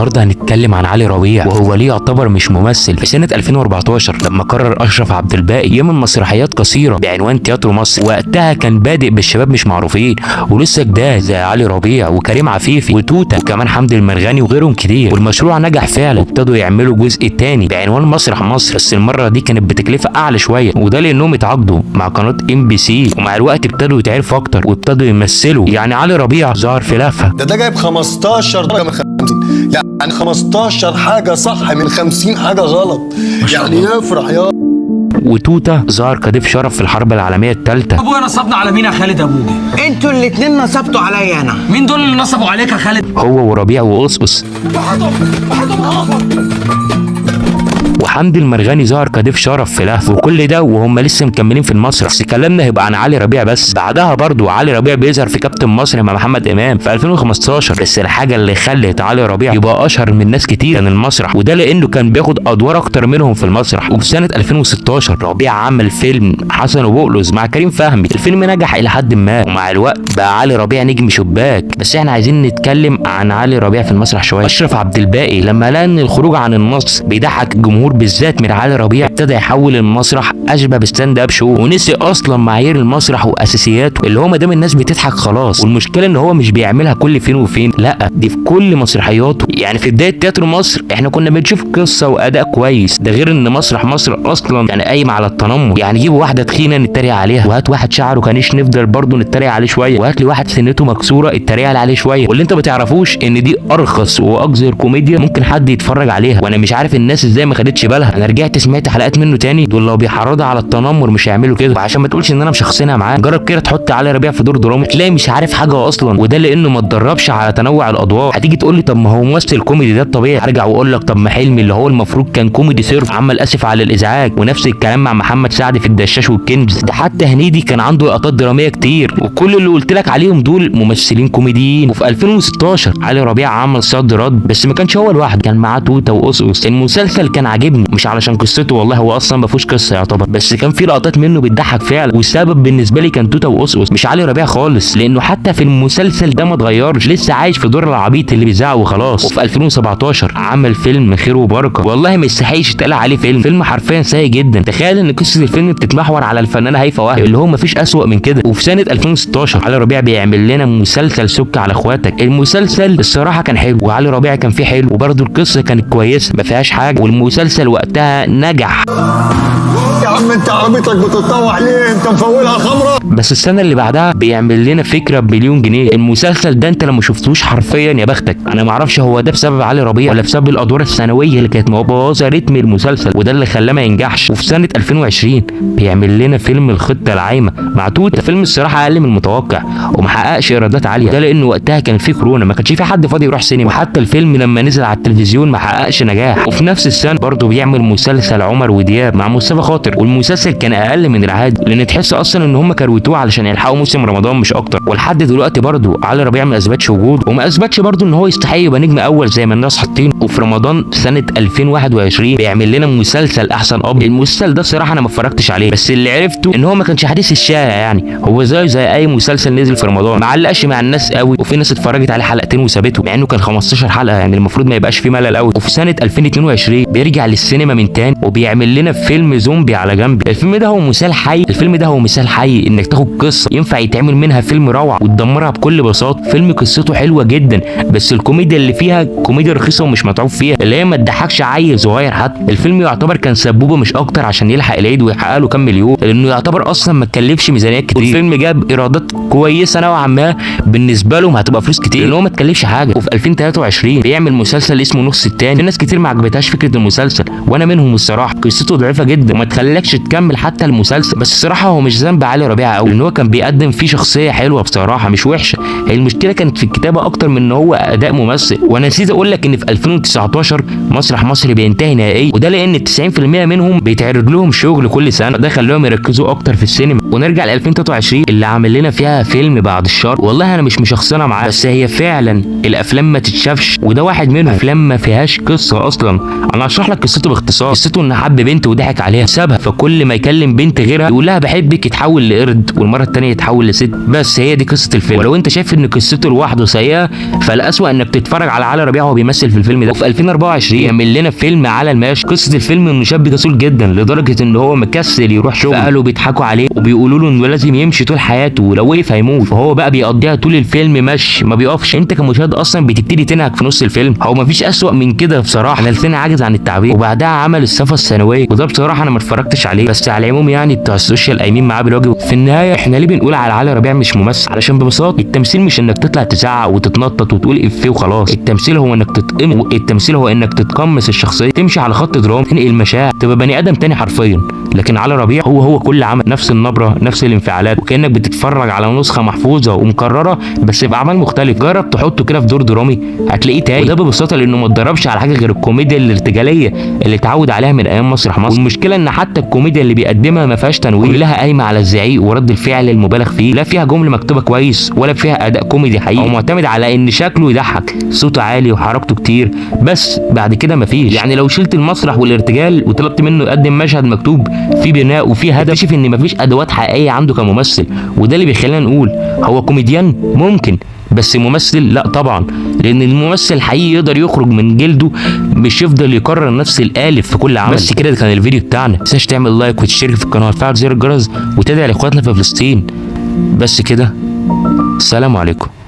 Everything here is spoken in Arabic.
النهارده هنتكلم عن علي ربيع، وهو ليه يعتبر مش ممثل. في سنه 2014 لما قرر اشرف عبد الباقي يعمل مسرحيات قصيره بعنوان تياترو مصر، وقتها كان بادئ بالشباب مش معروفين ولسه جداد زي علي ربيع وكريم عفيفي وتوته وكمان حمدي المرغني وغيرهم كتير، والمشروع نجح فعلا. وابتدوا يعملوا جزء تاني بعنوان مسرح مصر، بس المره دي كانت بتكلفه اعلى شويه، وده لانهم اتعاقدوا مع قناه MBC، ومع الوقت ابتدوا يتعرفوا اكتر وابتدوا يمثلوا. يعني علي ربيع ظهر في لفه ده جايب 15 درجه من 50، يعني 15 حاجه صح من 50 حاجه غلط، يعني يفرح يا. وتوته ظهر كضيف شرف في الحرب العالميه الثالثه. ابويا نصبنا على مين يا خالد؟ ابوجي انتوا الاتنين نصبتوا عليا انا. مين دول اللي نصبوا عليك يا خالد؟ هو وربيع وقصقص. وحمدي المرغني ظهر كضيف شرف في لهف، وكل ده وهم لسه مكملين في المسرح. بس كلامنا هيبقى عن علي ربيع بس. بعدها برضو علي ربيع بيظهر في كابتن مصر مع محمد امام في 2015. بس الحاجه اللي خلت علي ربيع يبقى اشهر من ناس كتير كان المسرح، وده لانه كان بياخد ادوار اكتر منهم في المسرح. وفي سنه 2016 ربيع عمل فيلم حسن وبقلص مع كريم فهمي. الفيلم نجح الى حد ما، ومع الوقت بقى علي ربيع نجم شباك. بس احنا عايزين نتكلم عن علي ربيع في المسرح شويه. اشرف عبد الباقي لما لقى ان الخروج عن النص بيضحك الجمهور بالذات من علي ربيع، ابتدى يحول المسرح اشبه بستاند اب شو، ونسي اصلا معايير المسرح واساسياته اللي هو ما دام الناس بتضحك خلاص. والمشكله ان هو مش بيعملها كل فين وفين، لا دي في كل مسرحياته. يعني في بدايه تياترو مصر احنا كنا بنشوف قصه واداء كويس، ده غير ان مسرح مصر اصلا كان قايم على التنمر. يعني جيب واحده تخينه نتريق عليها، وهات واحد شعره كانش نفضل برضه نتريق عليه شويه، وهات لي واحد سنته مكسوره اتريق عليه شويه. واللي انت ما تعرفوش ان دي ارخص واقذر كوميديا ممكن حد يتفرج عليها. وانا مش عارف الناس ازاي ما خدتش بالها. انا رجعت سمعت حلقات منه تاني، دول لو بيحرضوا على التنمر مش هيعملوا كده. وعشان ما تقولش ان انا مشخصنها معاه، جرب كده تحط علي ربيع في دور درامي تلاقي مش عارف حاجه اصلا، وده لانه ما اتدربش على تنوع الادوار. هتيجي تقول لي طب ما هو ممثل كوميدي ده الطبيعي، هرجع واقول لك طب ما حلمي اللي هو المفروض كان كوميدي صرف عمل اسف على الازعاج، ونفس الكلام مع محمد سعد في الدشاش والكنز. ده حتى هنيدي كان عنده لقطات دراميه كتير، وكل اللي قلت لك عليهم دول ممثلين كوميديين. وفي 2016 علي ربيع عمل صد رد، بس ما كانش هو لوحده، كان معاه توته وقصقص. المسلسل كان عاجبني مش علشان قصته، والله هو اصلا ما فيهوش قصه يعتبر، بس كان في لقطات منه بتضحك فعلا. والسبب بالنسبه لي كان توته وقصقص مش علي ربيع خالص، لانه حتى في المسلسل ده ما اتغيرش، لسه عايش في دور العبيط اللي بيزعق وخلاص. وفي 2017 عمل فيلم خير وبركه، والله ما يستحقش يتقال عليه فيلم حرفيا سيء جدا. تخيل ان قصه الفيلم بتتمحور على الفنانه هيفاء وهبي اللي هو ما فيش اسوأ من كده. وفي سنه 2016 علي ربيع بيعمل لنا مسلسل سك على اخواتك. المسلسل الصراحه كان حلو، وعلي ربيع كان فيه حلو، وبرده القصه كانت كويسه ما فيهاش حاجه، والمسلسل وقتها نجح. يا عم انت عربيتك بتتطوع ليه؟ انت مفولها خمره. بس السنه اللي بعدها بيعمل لنا فكره بمليون جنيه. المسلسل ده انت لما شفتوش حرفيا يا بختك. انا ما اعرفش هو ده بسبب علي ربيع ولا بسبب الادوار الثانويه اللي كانت مبوظه رتم المسلسل، وده اللي خلاه ما ينجحش. وفي سنه 2020 بيعمل لنا فيلم الخطه العايمه مع توته. الفيلم الصراحه اقل من المتوقع وما حققش ايرادات عاليه، ده لانه وقتها كان في كورونا ما كانش في حد فاضي يروح سينما، وحتى الفيلم لما نزل على التلفزيون ما حققش نجاح. وفي نفس السنه برضه بيعمل مسلسل عمر ودياب مع مصطفى خاطر، والمسلسل كان اقل من العادي لان تحس اصلا ان هم كروتوه علشان يلحقوا موسم رمضان مش اكتر. ولحد دلوقتي برضه علي ربيع ما اثبتش وجوده، وما اثبتش برضه ان هو يستحق يبقى نجم اول زي ما الناس حاطين. وفي رمضان سنه 2021 بيعمل لنا مسلسل احسن اب. المسلسل ده صراحه انا ما اتفرجتش عليه، بس اللي عرفته ان هو ما كانش حديث الشارع، يعني هو زي اي مسلسل نزل في رمضان، ما علقش مع الناس قوي، وفي ناس اتفرجت عليه حلقتين وسابته مع انه كان 15 حلقه، يعني المفروض ما يبقاش فيه ملل قوي. وفي سنه 2022 بيرجع للسينما من تاني وبيعمل لنا فيلم زومبي على جنب. الفيلم ده هو مثال حي، الفيلم ده هو مثال حي انك تاخد قصه ينفع يتعمل منها فيلم روعه وتدمرها بكل بساطه. فيلم قصته حلوه جدا، بس الكوميديا اللي فيها كوميديا رخيصه ومش متعوب فيها، اللي هي ما تضحكش عيل صغير حتى. الفيلم يعتبر كان سبوبه مش اكتر عشان يلحق العيد ويحقق له كام مليون، لانه يعتبر اصلا ما اتكلفش ميزانيات كتير. الفيلم جاب ايرادات كويسه نوعا ما بالنسبه لهم، هتبقى فلوس كتير لان هو ما اتكلفش حاجه. وفي 2023 بيعمل مسلسل اسمه نص التاني. في ناس كتير ما عجبتهاش فكره المسلسل وانا منهم الصراحه، قصته ضعيفه جدا وما تخليكش تكمل حتى المسلسل. بس الصراحه هو مش ذنب علي ربيع قوي، لان هو كان بيقدم فيه شخصيه حلوه بصراحه مش وحشه. هي المشكله كانت في الكتابه اكتر من ان هو اداء ممثل. وانا نسيت اقول لك ان في 2019 مسرح مصر بينتهي نهائيا، وده لان 90% منهم بيتعرض لهم شغل كل سنه، ده خلاهم يركزوا اكتر في السينما. ونرجع ل 2023 اللي عامل لنا فيها فيلم بعد الشر. والله انا مش مشخصنها معاه، بس هي فعلا الافلام ما تتشافش، وده واحد منهم. افلام ما فيهاش قصه اصلا. انا هشرح لك قصته باختصار. قصته ان حب بنت وضحك عليها سابها، فكل ما يكلم بنت غيرها يقول لها بحبك يتحول لقرد، والمره الثانيه يتحول لست. بس هي دي قصه الفيلم. ولو انت شايف ان قصته لوحده سيئه، فالاسوأ انك تتفرج على علي ربيع وهو بيمثل في الفيلم ده. وفي 2024 يعمل لنا فيلم على الماشي. قصه الفيلم انه شاب كسول جدا لدرجه ان هو مكسل يروح شغل، فقالوا بيضحكوا عليه وبيقولوا له انه لازم يمشي طول حياته ولو وقف هيموت، فهو بقى بيقضيها طول الفيلم مشي ما بيقفش. انت كمشاهد اصلا بتبتدي تنهك في نص الفيلم. هو مفيش اسوأ من كده بصراحه، انا لساني عاجز عن التعبير. وبعدها عمل الصفه الثانويه، وده بصراحه انا ما اتفرجتش عليه، بس على العموم يعني بتوع السوشيال قايمين معاه بالواجب. في النهايه احنا ليه بنقول على علي ربيع مش ممثل؟ علشان ببساطه التمثيل مش انك تطلع تزعق وتتنطط وتقول افيه وخلاص. التمثيل هو انك التمثيل هو انك تتقمص الشخصيه، تمشي على خط درامي، تنقل مشاعر، تبقى بني ادم تاني حرفيا. لكن علي ربيع هو كل عمل نفس النبره نفس الانفعالات، وكانك بتتفرج على نسخه محفوظه ومكرره بس باعمال مختلف. جرب تحطه كده في دور درامي هتلاقيه تايه، وده ببساطه لانه ما اتدربش على حاجه غير الكوميديا الارتجاليه اللي اتعود عليها من ايام مسرح مصر. والمشكله ان حتى الكوميديا اللي بيقدمها ما فيهاش تنوير، كلها قايمه على الزعيق ورد الفعل المبالغ فيه، لا فيها جمله مكتوبه كويس ولا فيها اداء كوميدي حقيقي، او معتمد على ان شكله يضحك، صوته عالي وحركته كتير، بس بعد كده مفيش. يعني لو شلت المسرح والارتجال وطلبت منه يقدم مشهد مكتوب فيه بناء وفيه هدف، تكتشف ان مفيش ادوات حقيقيه عنده كممثل. وده اللي بيخلينا نقول هو كوميديان ممكن، بس ممثل لا طبعا، لان الممثل الحقيقي يقدر يخرج من جلده، مش يفضل يكرر نفس الالف في كل عمل. بس كده ده كان الفيديو بتاعنا، متنساش تعمل لايك وتشترك في القناه وتفعل زر الجرس وتدعي لاخواتنا في فلسطين. بس كده، السلام عليكم.